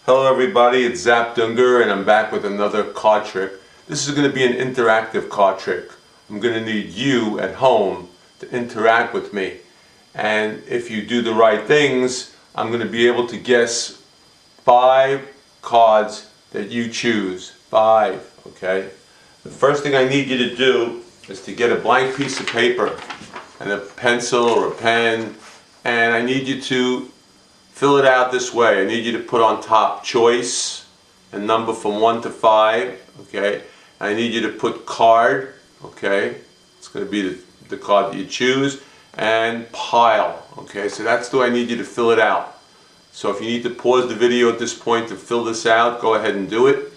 Hello everybody, it's Zap Dunger and I'm back with another card trick. This is going to be an interactive card trick. I'm going to need you at home to interact with me. And if you do the right things, I'm going to be able to guess 5 cards that you choose. 5, okay? The first thing I need you to do is to get a blank piece of paper and a pencil or a pen, and I need you to fill it out this way. I need you to put on top choice and number from 1 to 5, okay? I need you to put card, okay? It's going to be the card that you choose, and pile, okay? So that's the way I need you to fill it out. So if you need to pause the video at this point to fill this out, go ahead and do it.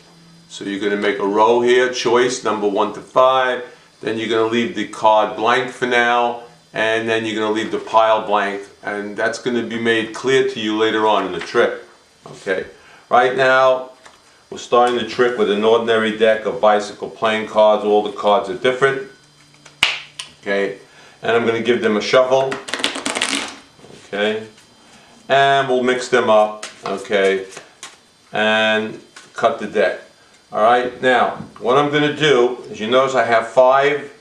So you're going to make a row here, choice number 1 to 5, then you're going to leave the card blank for now, and then you're going to leave the pile blank, and that's going to be made clear to you later on in the trick. Okay, right now we're starting the trick with an ordinary deck of bicycle playing cards. All the cards are different. Okay, and I'm going to give them a shuffle. Okay, and we'll mix them up. Okay, and cut the deck. Alright, now what I'm going to do is, you notice I have 5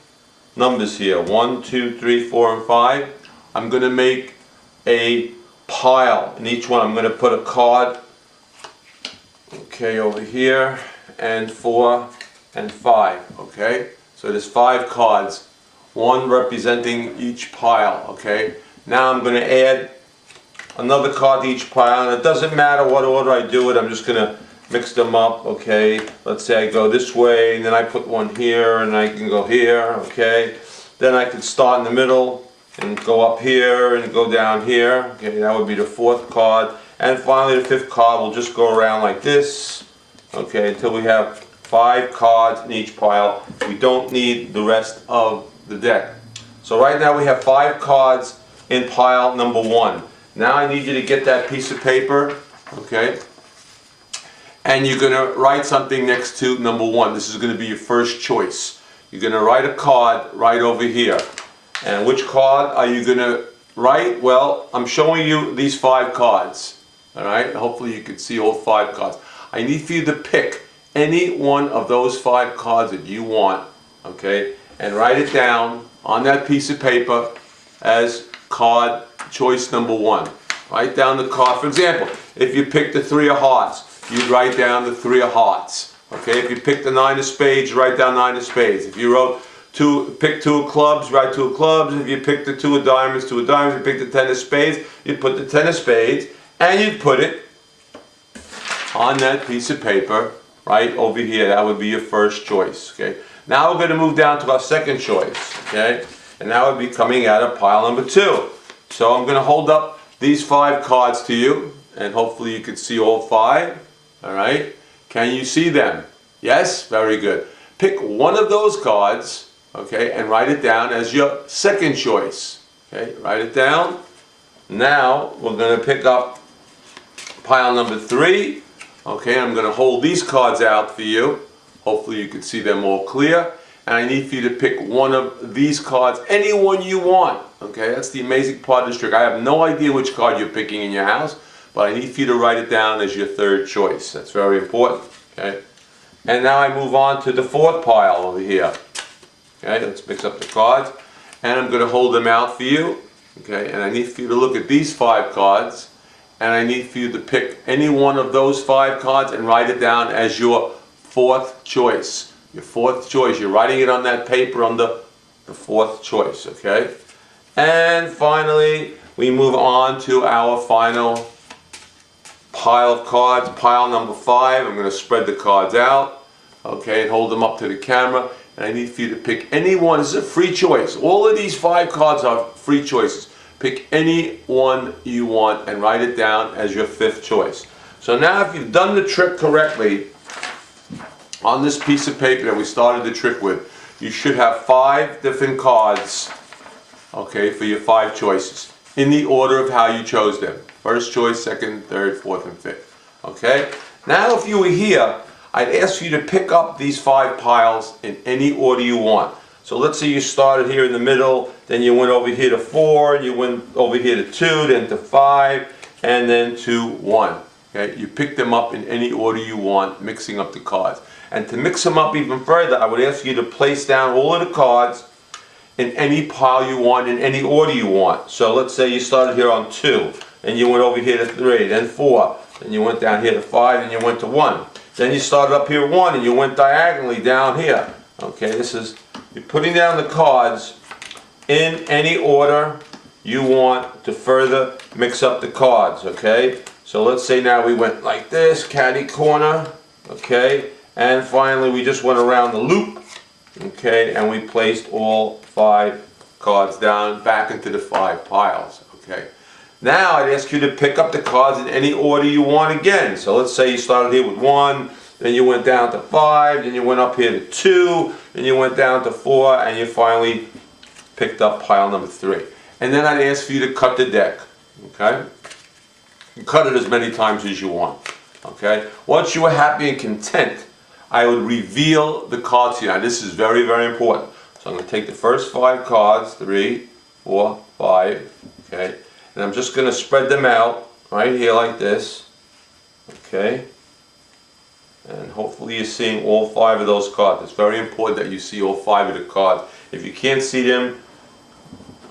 numbers here, 1, 2, 3, 4, and 5. I'm going to make a pile. In each one I'm going to put a card, okay, over here, and 4 and 5, okay? So there's 5 cards, 1 representing each pile, okay? Now I'm going to add another card to each pile, and it doesn't matter what order I do it, I'm just going to mix them up, okay? Let's say I go this way, and then I put one here, and I can go here, okay? Then I can start in the middle, and go up here, and go down here, okay? That would be the 4th card. And finally the 5th card will just go around like this, okay? Until we have 5 cards in each pile. We don't need the rest of the deck. So right now we have 5 cards in pile number 1. Now I need you to get that piece of paper, okay? And you're going to write something next to number 1. This is going to be your first choice. You're going to write a card right over here. And which card are you going to write? Well, I'm showing you these 5 cards. Alright? Hopefully you can see all 5 cards. I need for you to pick any one of those 5 cards that you want. Okay? And write it down on that piece of paper as card choice number 1. Write down the card. For example, if you pick the 3 of hearts, you'd write down the 3 of hearts. Okay, if you picked the 9 of spades, write down 9 of spades. If you pick 2 of clubs, write 2 of clubs. If you picked the 2 of diamonds, 2 of diamonds. If you picked the 10 of spades, you'd put the 10 of spades, and you'd put it on that piece of paper right over here. That would be your first choice. Okay, now we're going to move down to our second choice. Okay, and that would be coming out of pile number 2. So I'm going to hold up these 5 cards to you, and hopefully you can see all 5. All right, can you see them? Yes, very good. Pick one of those cards, okay, and write it down as your second choice. Okay, write it down. Now we're going to pick up pile number 3. Okay, I'm going to hold these cards out for you. Hopefully you can see them all clear. And I need for you to pick one of these cards, any one you want. Okay, that's the amazing part of this trick. I have no idea which card you're picking in your house, but I need for you to write it down as your third choice. That's very important. Okay, and now I move on to the 4th pile over here. Okay, let's mix up the cards, and I'm going to hold them out for you. Okay, and I need for you to look at these 5 cards, and I need for you to pick any one of those 5 cards and write it down as your 4th choice. Your 4th choice. You're writing it on that paper on the 4th choice. Okay, and finally we move on to our final pile of cards, pile number 5. I'm going to spread the cards out, okay, and hold them up to the camera, and I need for you to pick any one. This is a free choice. All of these 5 cards are free choices. Pick any one you want and write it down as your 5th choice. So now if you've done the trick correctly on this piece of paper that we started the trick with, you should have 5 different cards, okay, for your 5 choices in the order of how you chose them. First choice, second, third, 4th, and 5th. Okay? Now if you were here, I'd ask you to pick up these 5 piles in any order you want. So let's say you started here in the middle, then you went over here to 4, you went over here to 2, then to 5, and then to 1. Okay, you pick them up in any order you want, mixing up the cards. And to mix them up even further, I would ask you to place down all of the cards in any pile you want, in any order you want. So let's say you started here on 2, and you went over here to 3, then 4, then you went down here to 5, and you went to 1. Then you started up here 1, and you went diagonally down here. Okay, you're putting down the cards in any order you want to further mix up the cards, okay? So let's say now we went like this, catty corner, okay? And finally we just went around the loop, okay? And we placed all 5 cards down back into the 5 piles, okay? Now I'd ask you to pick up the cards in any order you want again. So let's say you started here with 1, then you went down to 5, then you went up here to 2, then you went down to 4, and you finally picked up pile number 3. And then I'd ask for you to cut the deck, okay? You cut it as many times as you want, okay? Once you are happy and content, I would reveal the cards to you. Now this is very, very important. So I'm going to take the first 5 cards, 3, 4, 5, okay? And I'm just going to spread them out right here like this, okay? And hopefully you're seeing all 5 of those cards. It's very important that you see all 5 of the cards. If you can't see them,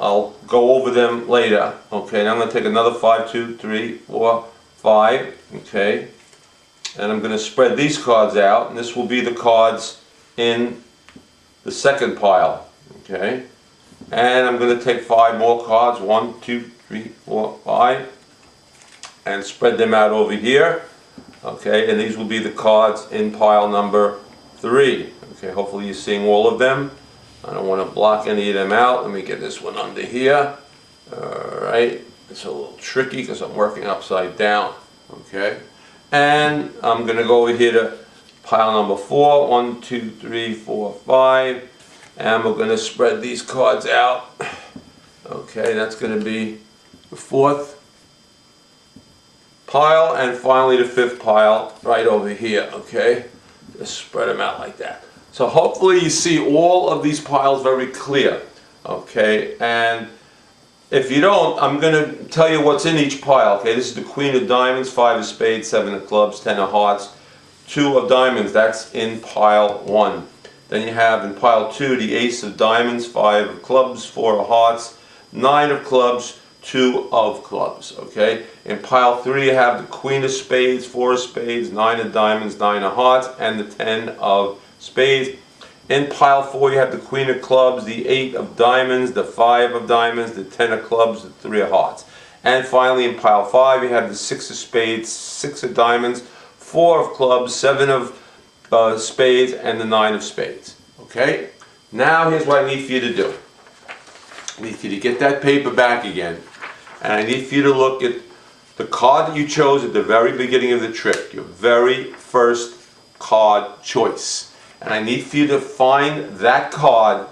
I'll go over them later. Okay, now I'm going to take another 5, 2, 3, 4, 5. Okay, and I'm going to spread these cards out, and this will be the cards in the second pile. Okay, and I'm going to take 5 more cards, 1, 2, 3, 4, 5, and spread them out over here. Okay, and these will be the cards in pile number 3. Okay, hopefully you're seeing all of them. I don't want to block any of them out. Let me get this one under here. Alright, it's a little tricky because I'm working upside down. Okay, and I'm going to go over here to pile number 4. 1, 2, 3, 4, 5. And we're going to spread these cards out. Okay, that's going to be the 4th pile, and finally the 5th pile right over here. Okay, just spread them out like that. So hopefully you see all of these piles very clear, okay? And if you don't, I'm going to tell you what's in each pile, okay? This is the Queen of Diamonds, 5 of Spades, 7 of Clubs, 10 of Hearts, 2 of Diamonds, that's in pile 1. Then you have in pile 2 the Ace of Diamonds, 5 of Clubs, 4 of Hearts, 9 of Clubs, 2 of Clubs, okay? In pile 3 you have the Queen of Spades, 4 of Spades, 9 of Diamonds, 9 of Hearts, and the 10 of Spades. In pile 4 you have the Queen of Clubs, the 8 of Diamonds, the 5 of Diamonds, the 10 of Clubs, the 3 of Hearts. And finally in pile 5 you have the 6 of Spades, 6 of Diamonds, 4 of Clubs, 7 of Spades, and the 9 of Spades. Okay? Now here's what I need for you to do. I need for you to get that paper back again, and I need for you to look at the card that you chose at the very beginning of the trick, your very first card choice. And I need for you to find that card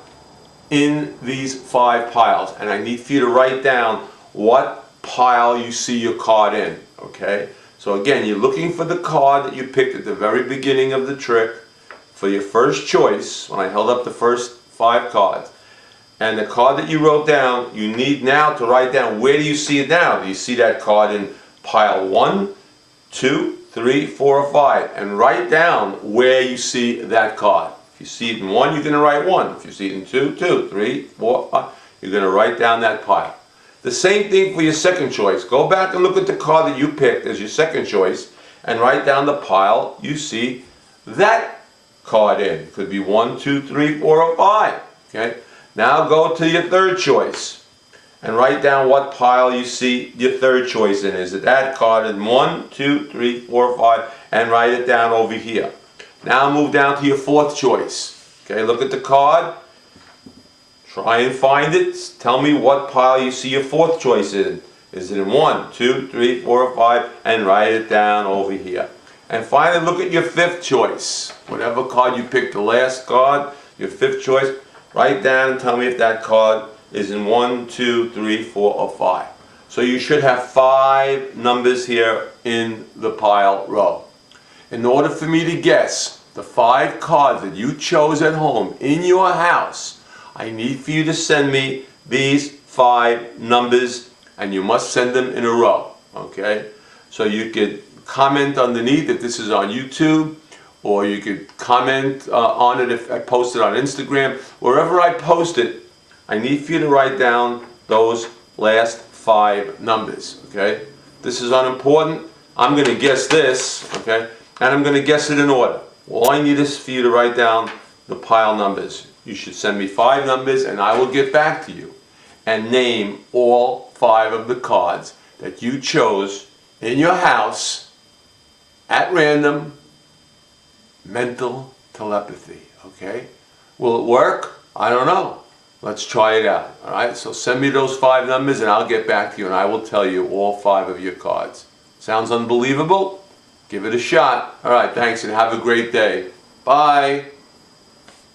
in these 5 piles. And I need for you to write down what pile you see your card in. Okay? So again, you're looking for the card that you picked at the very beginning of the trick for your first choice, when I held up the first 5 cards. And the card that you wrote down, you need now to write down, where do you see it now? Do you see that card in pile 1, 2, 3, 4, or 5, and write down where you see that card. If you see it in 1, you're going to write 1. If you see it in 2, 2, 3, 4, 5, you're going to write down that pile. The same thing for your second choice. Go back and look at the card that you picked as your second choice and write down the pile you see that card in. It could be 1, 2, 3, 4, or 5. Okay? Now go to your third choice and write down what pile you see your third choice in. Is it that card in 1, 2, 3, 4, 5, and write it down over here. Now move down to your fourth choice. Okay, look at the card. Try and find it. Tell me what pile you see your fourth choice in. Is it in 1, 2, 3, 4, or 5, and write it down over here. And finally look at your fifth choice. Whatever card you picked, the last card, your fifth choice, write down and tell me if that card is in 1, 2, 3, 4, or 5. So you should have 5 numbers here in the pile row. In order for me to guess the 5 cards that you chose at home in your house, I need for you to send me these 5 numbers, and you must send them in a row. Okay? So you could comment underneath if this is on YouTube, or you could comment on it if I post it on Instagram. Wherever I post it, I need for you to write down those last 5 numbers, okay? This is unimportant. I'm going to guess this, okay? And I'm going to guess it in order. All I need is for you to write down the pile numbers. You should send me 5 numbers and I will get back to you and name all 5 of the cards that you chose in your house at random. Mental telepathy, okay? Will it work? I don't know. Let's try it out, all right? So send me those 5 numbers and I'll get back to you and I will tell you all 5 of your cards. Sounds unbelievable? Give it a shot. All right, thanks and have a great day. Bye.